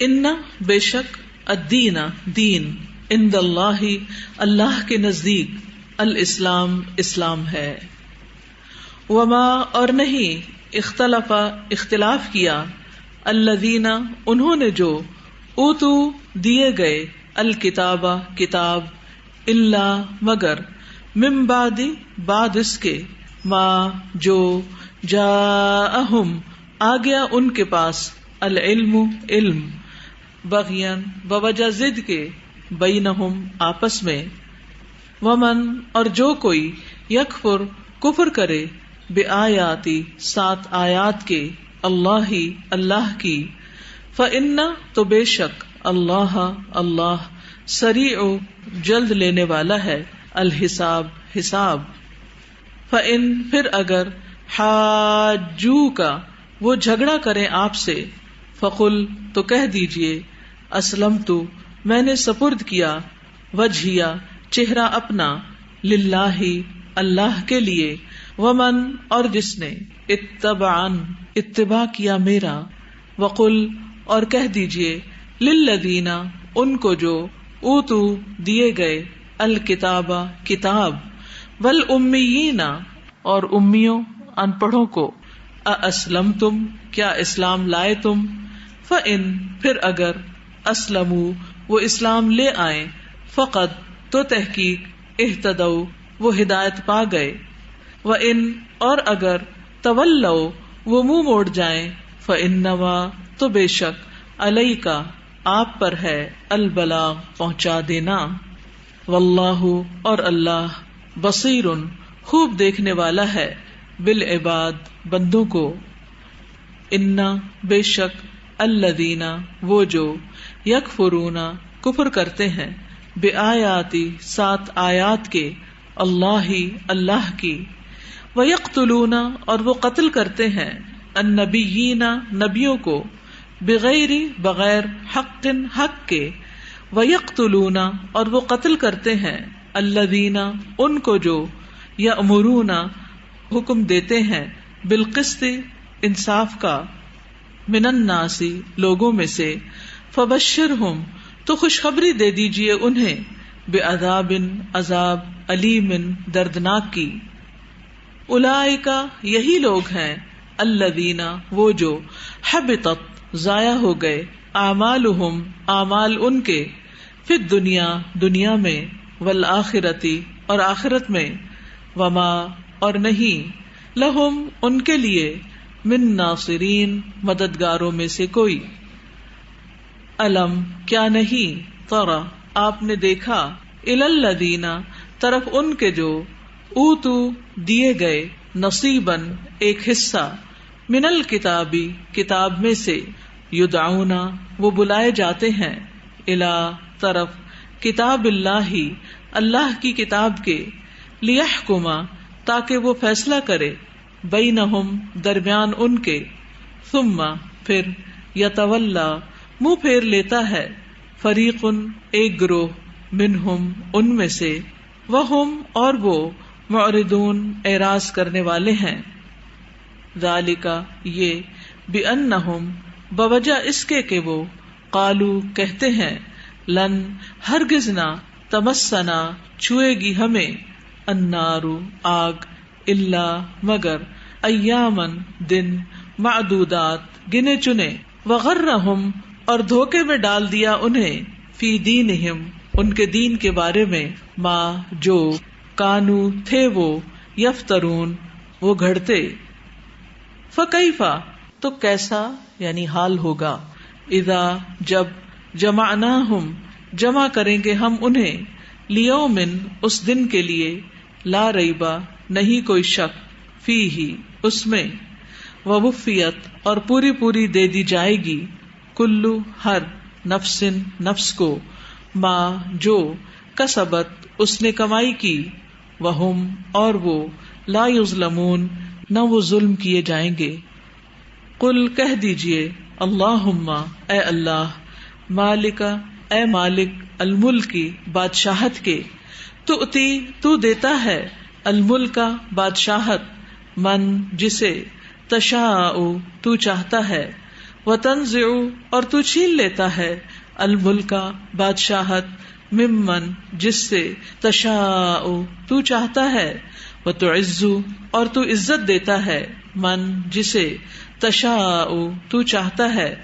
ان بے شک الدین دین عند اللہ اللہ کے نزدیک الاسلام اسلام ہے. وما اور نہیں اختلف اختلاف کیا الذین انہوں نے جو اوتو دیے گئے الکتاب کتاب الا مگر من بعد بعد اس کے ما جو جاءہم آ گیا ان کے پاس العلم علم بغیاً بوجہ ضد کے بینہم آپس میں ومن اور جو کوئی یکفر کفر کرے بآیاتی سات آیات کے اللہ اللہ کی فإن تو بے شک اللہ اللہ سریع جلد لینے والا ہے الحساب حساب. فإن پھر اگر حاجوک وہ جھگڑا کریں آپ سے فقل تو کہہ دیجئے اسلمت میں نے سپرد کیا وجہیا چہرہ اپنا للہ اللہ کے لیے ومن اور جس نے اتبعن اتباع کیا میرا وقل اور کہہ دیجئے للذین ان کو جو اوتو دیے گئے الکتاب کتاب والامیین اور امیوں ان پڑھوں کو اسلمتم کیا اسلام لائے تم فإن پھر اگر اسلموا وہ اسلام لے آئیں فقد تو تحقیق اہتدوا وہ ہدایت پا گئے وإن اور اگر تولوا وہ منہ موڑ جائیں فإنما تو بے شک علیک آپ پر ہے البلاغ پہنچا دینا واللہ اور اللہ بصیر خوب دیکھنے والا ہے بالعباد بندوں کو. انا بے شک الذین وہ جو یکفرون کفر کرتے ہیں بآیاتی سات آیات کے اللہ اللہ کی ویقتلون اور وہ قتل کرتے ہیں النبیین نبیوں کو بغیر بغیر حق حق کے ویقتلون اور وہ قتل کرتے ہیں الذین ان کو جو یأمرون حکم دیتے ہیں بالقسط انصاف کا من الناس لوگوں میں سے فبشرہم تو خوشخبری دے دیجئے انہیں بعذاب عذاب علیم دردناک کی. اولئک یہی لوگ ہیں الذین وہ جو حبطت ضائع ہو گئے اعمالہم اعمال ان کے فی الدنیا دنیا میں والآخرتی اور آخرت میں وما اور نہیں لہم ان کے لیے من ناصرین مددگاروں میں سے کوئی. علم کیا نہیں ترى آپ نے دیکھا الی الذین طرف ان کے جو اوتو دیے گئے نصیباً ایک حصہ من الکتابی کتاب میں سے یدعون وہ بلائے جاتے ہیں الی طرف کتاب اللہ اللہ کی کتاب کے لیحکم تاکہ وہ فیصلہ کرے بینہم درمیان ان کے ثم پھر یتولا منہ پھیر لیتا ہے فریق ایک گروہ منہم ان میں سے وہم اور وہ معرضون اعراض کرنے والے ہیں. ذالک یہ بانہم بوجہ اس کے کہ وہ قالو کہتے ہیں لن ہرگز نہ تمسنا چھوئے گی ہمیں النار آگ الا مگر ایامن دن معدودات گنے چنے وغرہم اور دھوکے میں ڈال دیا انہیں فی دینہم ان کے دین کے بارے میں ما جو کانو تھے وہ یفترون وہ گھڑتے. فکیفا تو کیسا یعنی حال ہوگا اذا جب جمعناہم جمع کریں گے ہم انہیں لیومن اس دن کے لیے لا ریبا نہیں کوئی شک فیہ اس میں ووفیت اور پوری پوری دے دی جائے گی کلو ہر نفس نفس کو ما جو کسبت اس نے کمائی کی وہم اور وہ لا یظلمون نہ وہ ظلم کیے جائیں گے. قل کہہ دیجئے اللہم اے اللہ مالک اے مالک الملکی بادشاہت کے تؤتی تو دیتا ہے الملک بادشاہت من جسے تشاء تو چاہتا ہے وتنزع اور تو چھین لیتا ہے الملکا بادشاہت ممن جس سے تشاء تو چاہتا ہے، وتعز اور تو عزت دیتا ہے من جسے تشاء تو چاہتا ہے،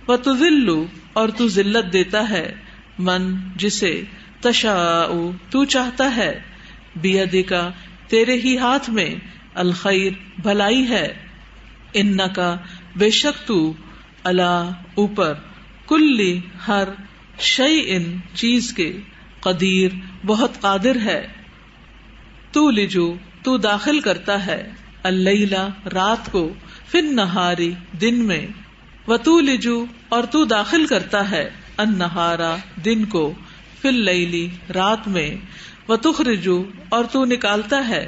وتذل اور تو ذلت دیتا ہے من جسے تشاء تو چاہتا ہے، بیدکا تیرے ہی ہاتھ میں الخیر بھلائی ہے، انکا بے شک تو علی اوپر کلی ہر شیء چیز کے قدیر بہت قادر ہے، تولجو تو داخل کرتا ہے اللیل رات کو فی النہار دن میں، وتولجو اور تو داخل کرتا ہے النہار دن کو فی اللیل رات میں، وتخرجو اور تو نکالتا ہے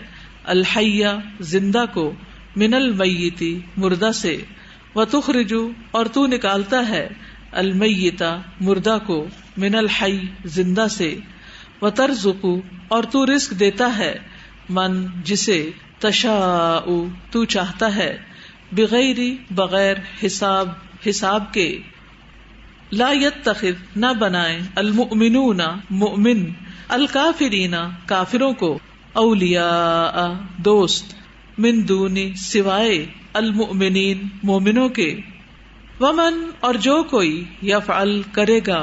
الحی زندہ کو من المیت مردہ سے، وتخرجو اور تو نکالتا ہے المیت مردہ کو من الحی زندہ سے، وترزق اور تو رزق دیتا ہے من جسے تشاء تو چاہتا ہے، بغیر بغیر حساب کے، لا یتخذ نہ بنائے المؤمنون مؤمن الکافرین کافروں کو اولیاء دوست من دون سوائے المؤمنین مومنوں کے، ومن اور جو کوئی یفعل کرے گا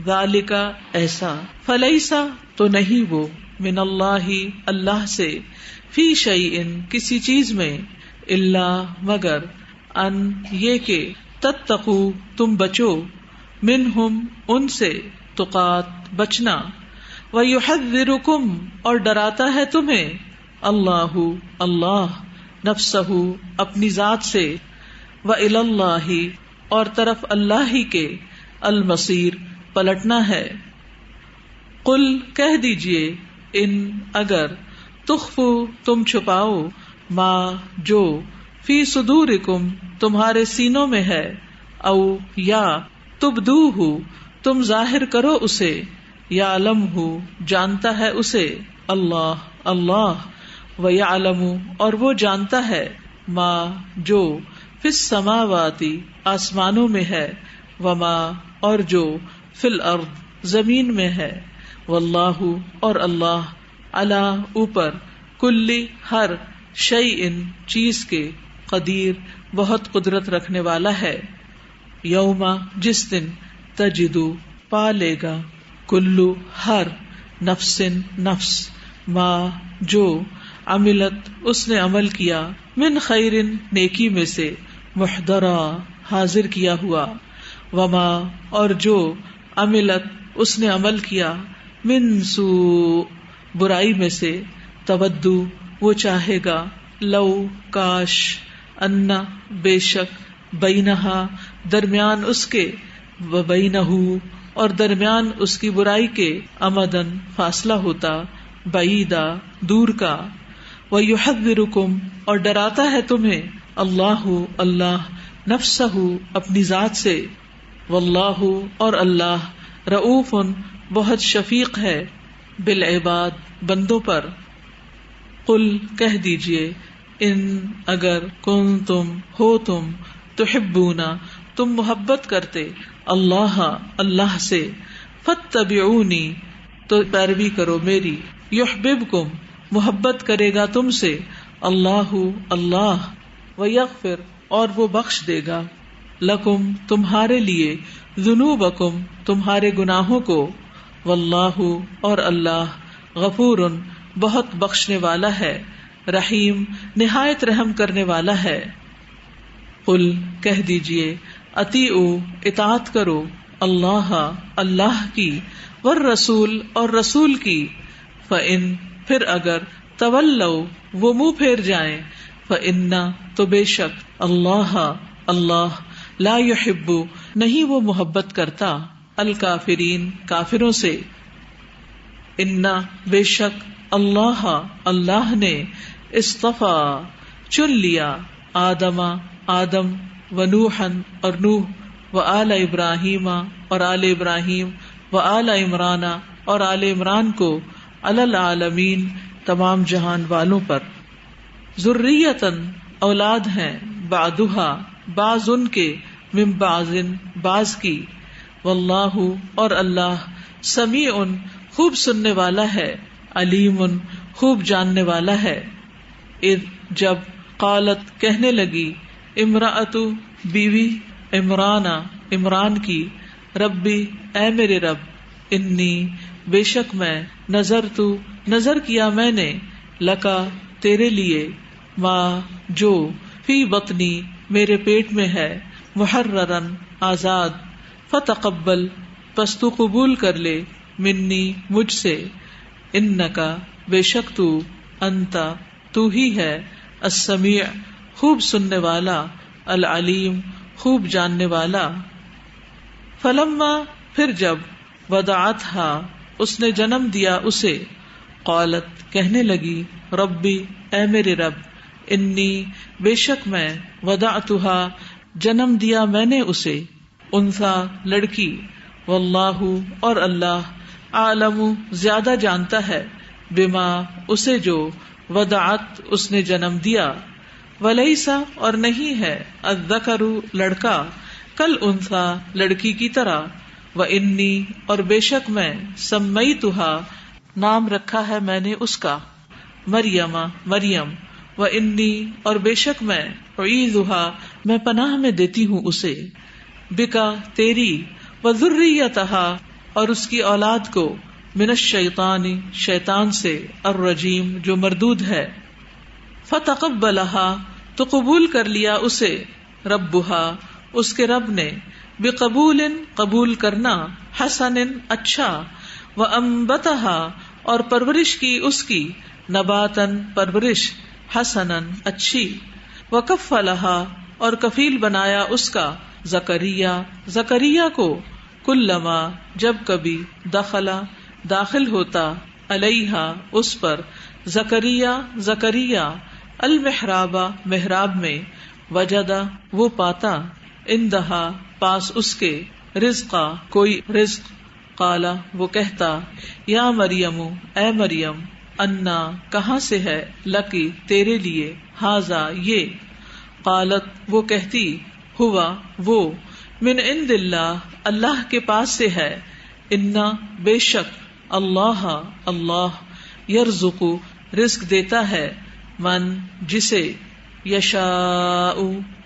ذالک ایسا، فلیسا تو نہیں وہ من اللہ اللہ سے، فی شیء کسی چیز میں، الا مگر ان یہ کہ تتقو تم بچو، منہم ان سے، تقات بچنا، ویحذرکم اور ڈراتا ہے تمہیں اللہ اللہ نفسہ اپنی ذات سے، وإلی اللہ اور طرف اللہ ہی کے، المصیر پلٹنا ہے۔ قل کہہ دیجئے ان اگر تخفو تم چھپاؤ ما جو فی صدورکم تمہارے سینوں میں ہے، او یا تبدوہ تم ظاہر کرو اسے، یعلمہ جانتا ہے اسے اللہ اللہ، ویعلم اور وہ جانتا ہے ما جو فی السماوات آسمانوں میں ہے، وما اور جو فی الارض زمین میں ہے، واللہ اور اللہ علی اوپر کلی ہر شیء چیز کے قدیر بہت قدرت رکھنے والا ہے۔ یوم جس دن تجدو پا لے گا کلو ہر نفس نفس ما جو عملت اس نے عمل کیا من خیر نیکی میں سے محضرا حاضر کیا ہوا، وما اور جو عملت اس نے عمل کیا من سوء برائی میں سے تودو وہ چاہے گا لو کاش انا بے شک بینہا درمیان اس کے و بینہ اور درمیان اس کی برائی کے امدن فاصلہ ہوتا بعیدا دور کا، ویحذرکم اور ڈراتا ہے تمہیں اللہ اللہ نفسہ اپنی ذات سے، واللہ اور اللہ رؤوف بہت شفیق ہے بالعباد بندوں پر۔ قل کہہ دیجئے ان اگر کنتم ہو تم تحبون تم محبت کرتے اللہ اللہ سے، فاتبعونی تو پیروی کرو میری، یحببکم محبت کرے گا تم سے اللہ اللہ، ویغفر اور وہ بخش دے گا لکم تمہارے لیے، ذنوبکم تمہارے گناہوں کو، واللہ اور اللہ غفور بہت بخشنے والا ہے، رحیم نہایت رحم کرنے والا ہے۔ قل کہہ دیجئے اطیعوا اطاعت کرو اللہ اللہ کی، والرسول اور رسول کی، فإن پھر اگر تولوا وہ منہ پھیر جائیں، فإن تو بے شک اللہ اللہ لا يحب نہیں وہ محبت کرتا الکافرین کافروں سے، ان بے شک اللہ اللہ نے اصطفیٰ چن لیا آدم آدم و نوحا اور نوح و آل ابراہیم اور آل ابراہیم و آل عمران اور آل عمران کو علی العالمین تمام جہان والوں پر، ذریتاً اولاد ہیں، بعدھا بعض ان کے، من بعض بعض کی، واللہ اور اللہ سمیع خوب سننے والا ہے، علیم خوب جاننے والا ہے۔ اذ جب قالت کہنے لگی امرأۃ بیوی عمران کی، ربی اے میرے رب، انی بے شک میں نظر کیا میں نے، لکا تیرے لیے، ما جو فی بطنی میرے پیٹ میں ہے، محررن آزاد، فتقبل پس تو قبول کر لے، منی مجھ سے، انکا بے شک تو، انتا تو ہی ہے، السمیع خوب سننے والا، العلیم خوب جاننے والا۔ فلما پھر جب وضعتھا اس نے جنم دیا اسے، قالت کہنے لگی ربی اے میرے رب، انی بے شک میں، وضعتھا جنم دیا میں نے اسے، انثی لڑکی، واللہ اور اللہ عالم زیادہ جانتا ہے، بما اسے جو، وضعت اس نے جنم دیا، ولیسا اور نہیں ہے، الذکر لڑکا، کل انثی لڑکی کی طرح، وانی اور بے شک میں، سمیتھا نام رکھا ہے میں نے اس کا، مریم، وانی اور بے شک میں، اعیذھا میں پناہ میں دیتی ہوں اسے، بکا تیری، وذریتھا اور اس کی اولاد کو، من الشیطان شیطان سے، الرجیم جو مردود ہے، فتقبلھا تو قبول کر لیا اسے، ربھا اس کے رب نے، بقبول قبول کرنا، حسن اچھا، وانبتھا اور پرورش کی اس کی، نباتن پرورش، حسنن اچھی، وکفلھا اور کفیل بنایا اس کا، زکریا کو، کلما جب کبھی، داخل ہوتا، علیہا اس پر، زکریا المحراب محراب میں، وجدا وہ پاتا، اندہا پاس اس کے، رزقا کوئی رزق، قالا وہ کہتا، یا مریم اے مریم، انا کہاں سے ہے، لکی تیرے لیے، ہاذا یہ، قالت وہ کہتی، ہوا وہ، من عند اللہ اللہ کے پاس سے ہے، انا بے شک، اللہ یرزق رزق دیتا ہے، من جسے، یشاء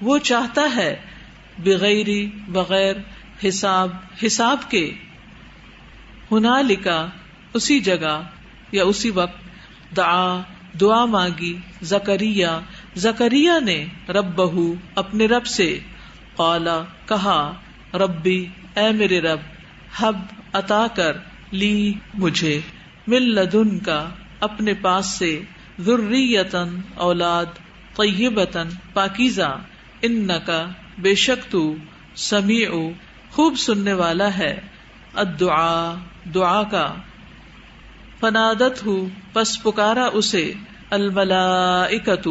وہ چاہتا ہے، بغیر حساب کے، ہنالکا اسی جگہ یا اسی وقت، دعا مانگی، زکریا نے، ربہ اپنے رب سے، قالا کہا، ربی اے میرے رب، حب عطا کر، لی مجھے، من لدن کا اپنے پاس سے، ذریتن اولاد، طیبتن پاکیزہ، انکا بے شک تو، سمیع خوب سننے والا ہے، دعا کا، فنادتہ پس پکارا اسے، الملائکۃ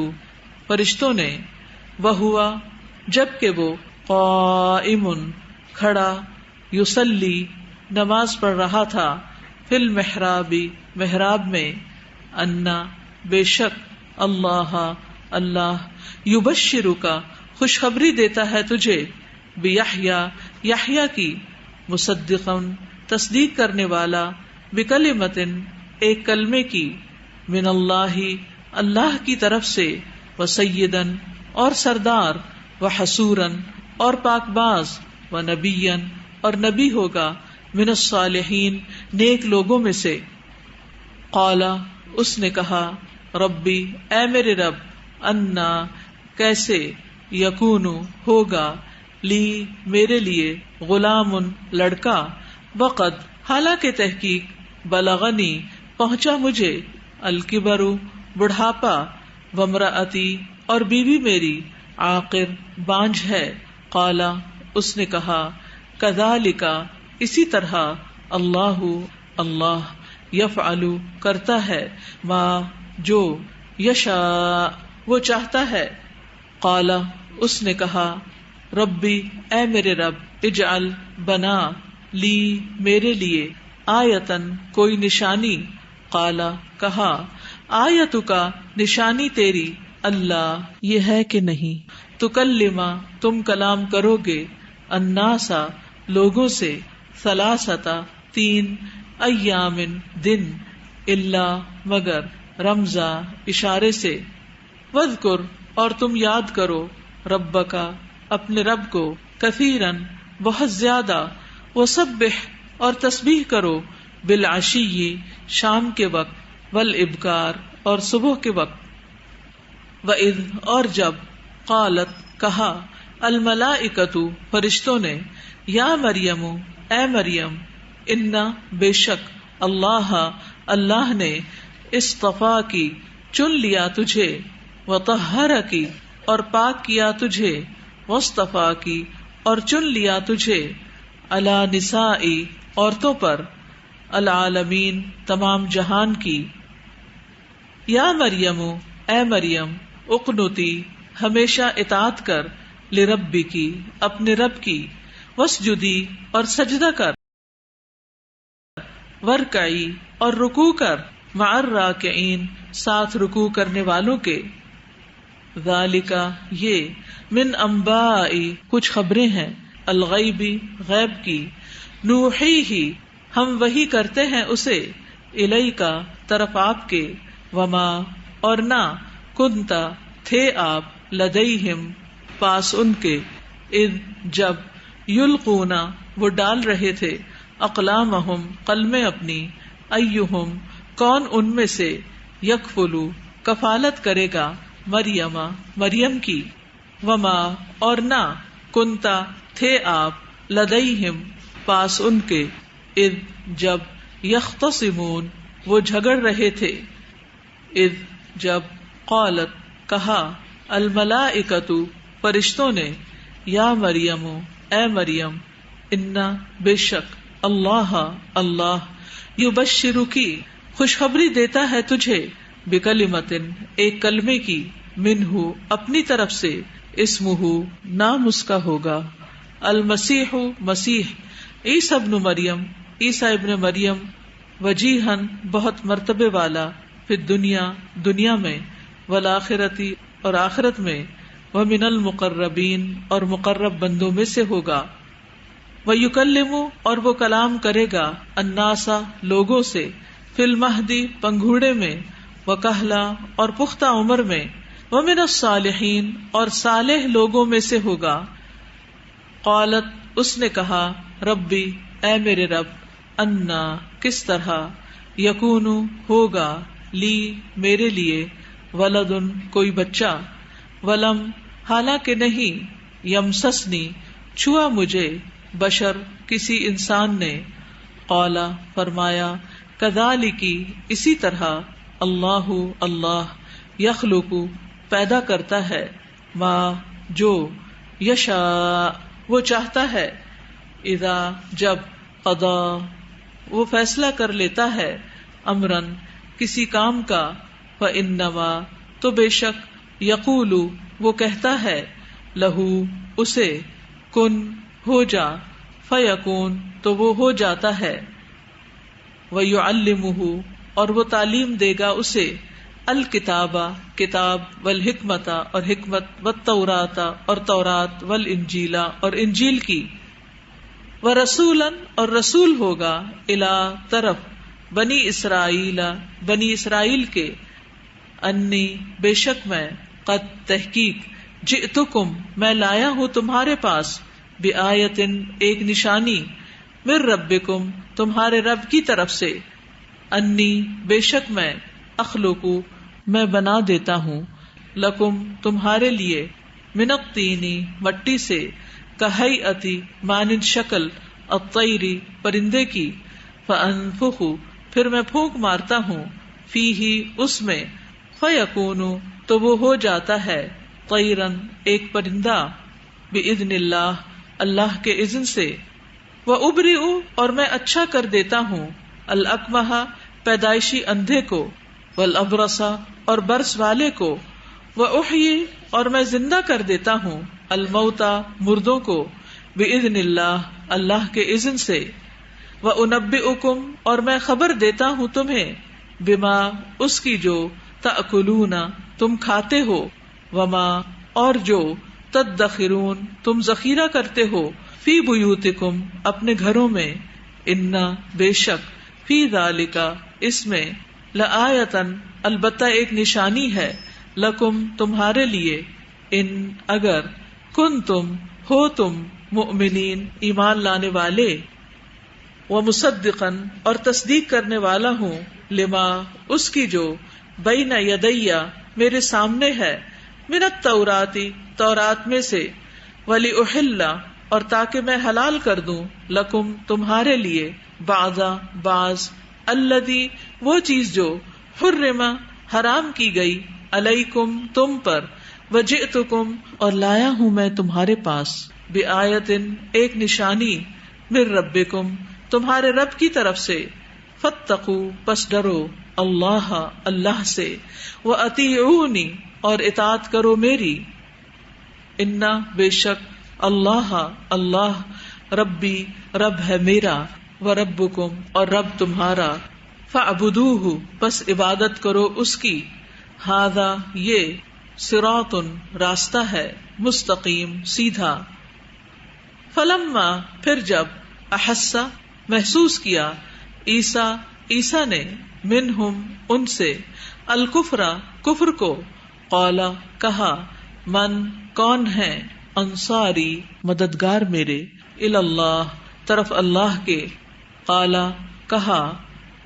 فرشتوں نے، وہوا جب کہ وہ، قائم کھڑا، یصلی نماز پڑھ رہا تھا، فی المحراب محراب میں، انا بے شک، اللہ یبشرک خوشخبری دیتا ہے تجھے، بیحییٰ کی، مصدقا تصدیق کرنے والا، بکلمۃ ایک کلمے کی، من اللہ کی طرف سے، وسیدا اور سردار، وحسورا اور پاک باز، ونبیا اور نبی ہوگا، من الصالحین نیک لوگوں میں سے۔ قالا اس نے کہا، ربی اے میرے رب، انا کیسے، یکون ہوگا، لی میرے لیے، غلام لڑکا، وقد حالانکہ تحقیق، بلغنی پہنچا مجھے، الکبر بڑھاپا، وامرأتی اور بیوی میری، عاقر بانجھ ہے۔ قالا اس نے کہا، کذالک اسی طرح، اللہ یفعل کرتا ہے، ما جو، یشاء وہ چاہتا ہے۔ قالا اس نے کہا، ربی اے میرے رب، اجعل بنا، لی میرے لیے، آیتن کوئی نشانی، قالا کہا، آیتک نشانی تیری، اللہ یہ ہے کہ نہیں، تکلم تم کلام کرو گے، الناسا لوگوں سے، ثلاثتا تین، ایام دن، الا مگر، رمزا اشارے سے، وذکر اور تم یاد کرو، ربکا اپنے رب کو، کثیرن بہت زیادہ، وسبح اور تسبیح کرو، بالعشی شام کے وقت، والابکار اور صبح کے وقت، وَإِذْ اور جب، قالت کہا، الملائکۃ فرشتوں نے، یا مریم اے مریم، انا بے شک، اللہ اللہ نے، اصطفا کی چن لیا تجھے، وطہرکی اور پاک کیا تجھے، واصطفا کی اور چن لیا تجھے، علی نساء عورتوں پر، العالمین تمام جہان کی، یا مریم اے مریم، اقنتی ہمیشہ اطاعت کر، لربکی اپنے رب کی، واسجدی اور سجدہ کر، ورکعی اور رکوع کر، مع الراکعین ساتھ رکوع کرنے والوں کے، ذالک یہ، من انباء کچھ خبریں ہیں، الغیب غیب کی، نوحیہ ہم وحی کرتے ہیں اسے، الیک طرف آپ کے، وما اور نہ، کنتا تھے آپ، لدیہم پاس ان کے، اذ جب، یلقون وہ ڈال رہے تھے، اقلامہم قلمیں اپنی، ایہم کون ان میں سے، یکفلو کفالت کرے گا، مریم مریم کی، وما اور نہ، کنتا تھے آپ، لدیہم پاس ان کے، اذ جب، یختصمون وہ جھگڑ رہے تھے، اذ جب، قالت کہا، الملائکۃ فرشتوں نے، یا مریم اے مریم، انا بے شک، اللہ اللہ، یبشرکی خوشخبری دیتا ہے تجھے، بکلمۃ ایک کلمے کی، منہ اپنی طرف سے، اسمہ نام اس کا ہوگا، المسیح مسیح، عیسی ابن مریم عیسی ابن مریم، وجیہن بہت مرتبے والا، فی الدنیا دنیا میں، والآخرتی اور آخرت میں، ومن المقربین اور مقرب بندوں میں سے ہوگا، ویکلم اور وہ کلام کرے گا، الناس لوگوں سے، فی المہدی پنگھوڑے میں، وکہلا اور پختہ عمر میں، ومن الصالحین اور صالح لوگوں میں سے ہوگا، قالت اس نے کہا، ربی اے میرے رب، انا کس طرح، یکون ہوگا، لی میرے لیے، ولدن کوئی بچہ، ولم حالانکہ نہیں، یمسسنی چھوا مجھے، بشر کسی انسان نے، قالا فرمایا، کذالکی اسی طرح، اللہ اللہ، یخلق پیدا کرتا ہے، ما جو، یشاء وہ چاہتا ہے، اذا جب، قضا وہ فیصلہ کر لیتا ہے، امرن کسی کام کا، فانما تو بے شک، یقول وہ کہتا ہے، لہو اسے، کن ہو جا، فیکون تو وہ ہو جاتا ہے، ویعلمہ اور وہ تعلیم دے گا اسے، الکتابہ کتاب، والحکمت اور حکمت، والتوراۃ اور تورات، والانجیل اور انجیل کی، ورسولا اور رسول ہوگا، الی طرف، بنی اسرائیل بنی اسرائیل کے، انی بے شک میں، قد تحقیق، جئتکم میں لایا ہوں تمہارے پاس، بآیت ایک نشانی، من ربکم تمہارے رب کی طرف سے، انی بے شک میں، اخلق میں بنا دیتا ہوں، لکم تمہارے لیے، من الطین مٹی سے، کہیئتی مانند شکل، الطیر پرندے کی، فانفخ پھر میں پھونک مارتا ہوں، فیہ اس میں، فیکون تو وہ ہو جاتا ہے، طیرن ایک پرندہ، باذن اللہ اللہ کے اذن سے، وابرئ اور میں اچھا کر دیتا ہوں، الاکمہ پیدائشی اندھے کو، والابرص اور برس والے کو، واحیی اور میں زندہ کر دیتا ہوں، الموتى مردوں کو، باذن اللہ اللہ کے اذن سے، وانبئکم اور میں خبر دیتا ہوں تمہیں، بما اس کی جو، تأکلون تم کھاتے ہو، وما اور جو، تدخرون تم ذخیرہ کرتے ہو، فی بیوتکم اپنے گھروں میں، انا بے شک، فی ذالکا اس میں، لآیتن البتہ ایک نشانی ہے، لکم تمہارے لیے، ان اگر، کنتم ہو تم، مؤمنین ایمان لانے والے، ومصدقاً اور تصدیق کرنے والا ہوں، لما اس کی جو، بین یدیا میرے سامنے ہے، من التوراتی تورات میں سے، ولیحل اور تاکہ میں حلال کر دوں، لکم تمہارے لیے، بعض الذی وہ چیز جو، حرم حرام کی گئی، علیکم تم پر، وجئتکم اور لایا ہوں میں تمہارے پاس، بآیتن ایک نشانی، من ربکم تمہارے رب کی طرف سے، فاتقوا پس ڈرو، اللہ اللہ سے، واطیعونی اور اطاعت کرو میری، انا بے شک، اللہ اللہ، ربی رب ہے میرا، وربکم اور رب تمہارا، فاعبدوہ پس عبادت کرو اس کی، ھذا یہ، صراط راستہ ہے، مستقیم سیدھا، فلما پھر جب، احسا محسوس کیا، عیسیٰ نے، منہم ان سے، الکفر کفر کو، قالا کہا، من کون ہے، انصاری مددگار میرے، اللہ طرف اللہ کے، قالا کہا،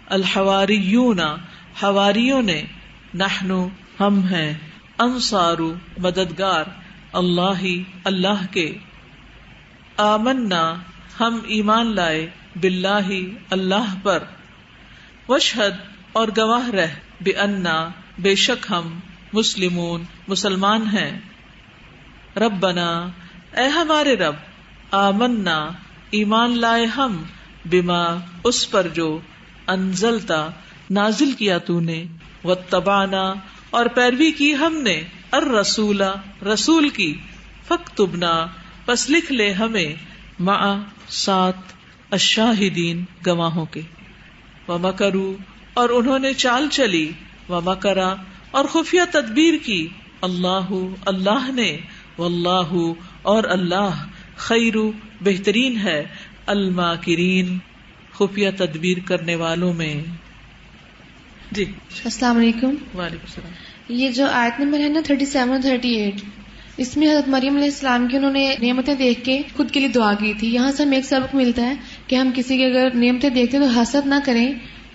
الحواریون حواریوں نے، نحنو ہم ہیں، انصارو مددگار، اللہ کے، آمنا ہم ایمان لائے، باللہ اللہ پر، واشہد اور گواہ رہ، بأننا بے شک ہم، مسلمون مسلمان ہیں، ربنا اے ہمارے رب، آمنا ایمان لائے ہم، بما اس پر جو، انزلتا نازل کیا تو نے، واتبعنا اور پیروی کی ہم نے، الرسول رسول کی، فاکتبنا پس لکھ لے ہمیں، مع ساتھ، الشاہدین گواہوں کے، ومکروا اور انہوں نے چال چلی، ومکرا اور خفیہ تدبیر کی، اللہ نے، واللہ اور اللہ، خیر بہترین ہے، الماکرین خفیہ تدبیر کرنے والوں میں۔ جی السلام علیکم۔ وعلیکم السلام۔ یہ جو آیت نمبر ہے نا 37 اور 38، اس میں حضرت مریم علیہ السلام کی انہوں نے نعمتیں دیکھ کے خود کے لیے دعا کی تھی۔ یہاں سے ہمیں ایک سبق ملتا ہے کہ ہم کسی کی اگر نعمتیں دیکھتے ہیں تو حسد نہ کریں،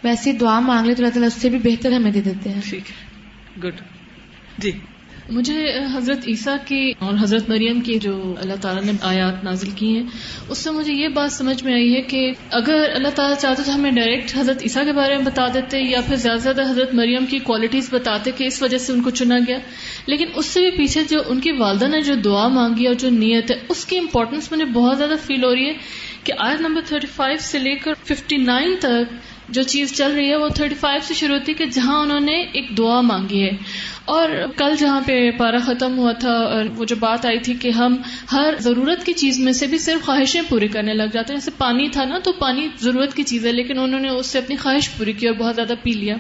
ویسی دعا مانگ لیں تو اللہ تعالیٰ اس سے بھی بہتر ہمیں دے دیتے ہیں۔ ٹھیک ہے، گڈ۔ جی مجھے حضرت عیسیٰ کی اور حضرت مریم کی جو اللہ تعالیٰ نے آیات نازل کی ہیں، اس سے مجھے یہ بات سمجھ میں آئی ہے کہ اگر اللہ تعالیٰ چاہتے تو ہمیں ڈائریکٹ حضرت عیسیٰ کے بارے میں بتا دیتے، یا پھر زیادہ سے زیادہ حضرت مریم کی کوالٹیز بتاتے کہ اس وجہ سے ان کو چنا گیا، لیکن اس سے بھی پیچھے جو ان کی والدہ نے جو دعا مانگی اور جو نیت ہے، اس کی امپورٹنس مجھے بہت زیادہ فیل ہو رہی ہے کہ آیت نمبر 35 سے لے کر 59 تک جو چیز چل رہی ہے وہ 35 سے شروع ہوتی ہے کہ جہاں انہوں نے ایک دعا مانگی ہے، اور کل جہاں پہ پارہ ختم ہوا تھا اور وہ جو بات آئی تھی کہ ہم ہر ضرورت کی چیز میں سے بھی صرف خواہشیں پوری کرنے لگ جاتے ہیں، جیسے پانی تھا نا، تو پانی ضرورت کی چیز ہے لیکن انہوں نے اس سے اپنی خواہش پوری کی اور بہت زیادہ پی لیا۔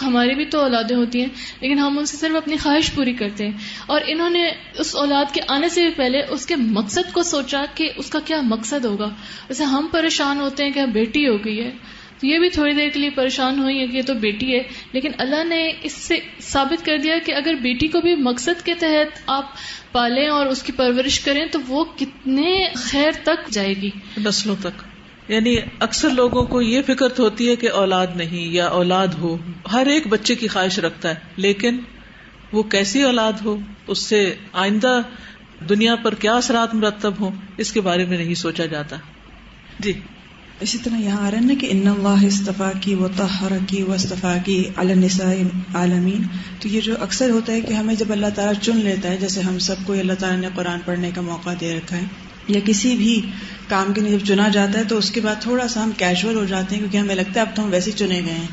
ہماری بھی تو اولادیں ہوتی ہیں لیکن ہم ان سے صرف اپنی خواہش پوری کرتے ہیں، اور انہوں نے اس اولاد کے آنے سے بھی پہلے اس کے مقصد کو سوچا کہ اس کا کیا مقصد ہوگا۔ جیسے ہم پریشان ہوتے ہیں کہ بیٹی ہو گئی ہے، تو یہ بھی تھوڑی دیر کے لیے پریشان ہوئی ہے کہ یہ تو بیٹی ہے، لیکن اللہ نے اس سے ثابت کر دیا کہ اگر بیٹی کو بھی مقصد کے تحت آپ پالیں اور اس کی پرورش کریں تو وہ کتنے خیر تک جائے گی، نسلوں تک۔ یعنی اکثر لوگوں کو یہ فکر تو ہوتی ہے کہ اولاد نہیں یا اولاد ہو، ہر ایک بچے کی خواہش رکھتا ہے، لیکن وہ کیسی اولاد ہو، اس سے آئندہ دنیا پر کیا اثرات مرتب ہوں، اس کے بارے میں نہیں سوچا جاتا۔ جی اسی طرح یہاں آ رہا ہے نا کہ ان اللہ اصطفاکی وطہرکی واصطفاکی علی النساء العالمین، تو یہ جو اکثر ہوتا ہے کہ ہمیں جب اللہ تعالیٰ چن لیتا ہے، جیسے ہم سب کو اللہ تعالیٰ نے قرآن پڑھنے کا موقع دے رکھا ہے، یا کسی بھی کام کے لیے جب چنا جاتا ہے تو اس کے بعد تھوڑا سا ہم کیجول ہو جاتے ہیں کیونکہ ہمیں لگتا ہے اب تو ہم ویسے چنے گئے ہیں،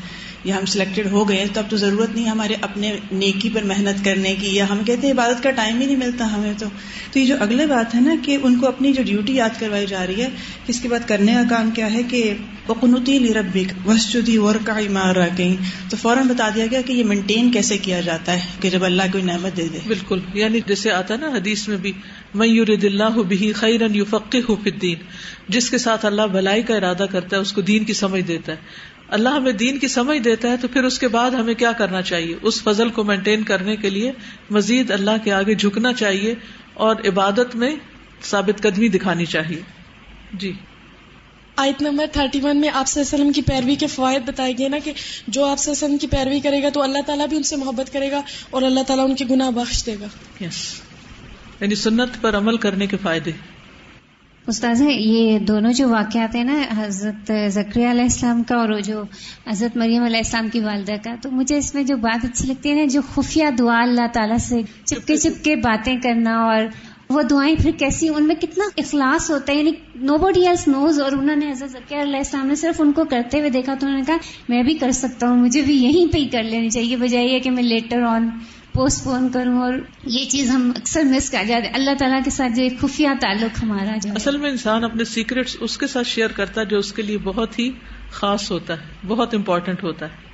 یا ہم سلیکٹڈ ہو گئے تو اب تو ضرورت نہیں ہمارے اپنے نیکی پر محنت کرنے کی, یا ہم کہتے ہیں عبادت کا ٹائم ہی نہیں ملتا ہمیں. تو یہ جو اگلے بات ہے نا کہ ان کو اپنی جو ڈیوٹی یاد کروائی جا رہی ہے, اس کے بعد کرنے کا کام کیا ہے کہ وَقُنُوتِي لِرَبِّكَ وَاسْجُدِي وَارْكَعِي مَعَ الرَّاكِعِينَ. تو فوراً بتا دیا گیا کہ یہ مینٹین کیسے کیا جاتا ہے کہ جب اللہ کوئی نعمت دے دے. بالکل, یعنی جیسے آتا ہے نا حدیث میں بھی, مَن يُرِدِ اللَّهُ بِهِ خَيْرًا يُفَقِّهُ فِي الدِّينِ, جس کے ساتھ اللہ بھلائی کا ارادہ کرتا ہے اس کو دین کی سمجھ دیتا ہے. اللہ ہمیں دین کی سمجھ دیتا ہے تو پھر اس کے بعد ہمیں کیا کرنا چاہیے؟ اس فضل کو مینٹین کرنے کے لیے مزید اللہ کے آگے جھکنا چاہیے اور عبادت میں ثابت قدمی دکھانی چاہیے. جی, آیت نمبر 31 میں آپ صلی اللہ علیہ وسلم کی پیروی کے فوائد بتائے گئے نا کہ جو آپ صلی اللہ علیہ وسلم کی پیروی کرے گا تو اللہ تعالیٰ بھی ان سے محبت کرے گا اور اللہ تعالیٰ ان کے گناہ بخش دے گا. یس, یعنی سنت پر عمل کرنے کے فائدے. استاذ یہ دونوں جو واقعات ہیں نا, حضرت زکریا علیہ السلام کا اور جو حضرت مریم علیہ السلام کی والدہ کا, تو مجھے اس میں جو بات اچھی لگتی ہے نا, جو خفیہ دعا اللہ تعالیٰ سے چپکے باتیں کرنا, اور وہ دعائیں پھر کیسی, ان میں کتنا اخلاص ہوتا ہے, یعنی نو باڈی ایلس نوز. اور انہوں نے حضرت زکریا علیہ السلام نے صرف ان کو کرتے ہوئے دیکھا تو انہوں نے کہا میں بھی کر سکتا ہوں, مجھے بھی یہیں پہ ہی کر لینی چاہیے, بجائے یہ کہ میں لیٹر آن پوسٹ پون کروں. اور یہ چیز ہم اکثر مس کر جاتے ہیں, اللہ تعالیٰ کے ساتھ جو ایک خفیہ تعلق ہمارا جو اصل میں انسان اپنے سیکرٹس اس کے ساتھ شیئر کرتا ہے جو اس کے لیے بہت ہی خاص ہوتا ہے, بہت امپورٹنٹ ہوتا ہے.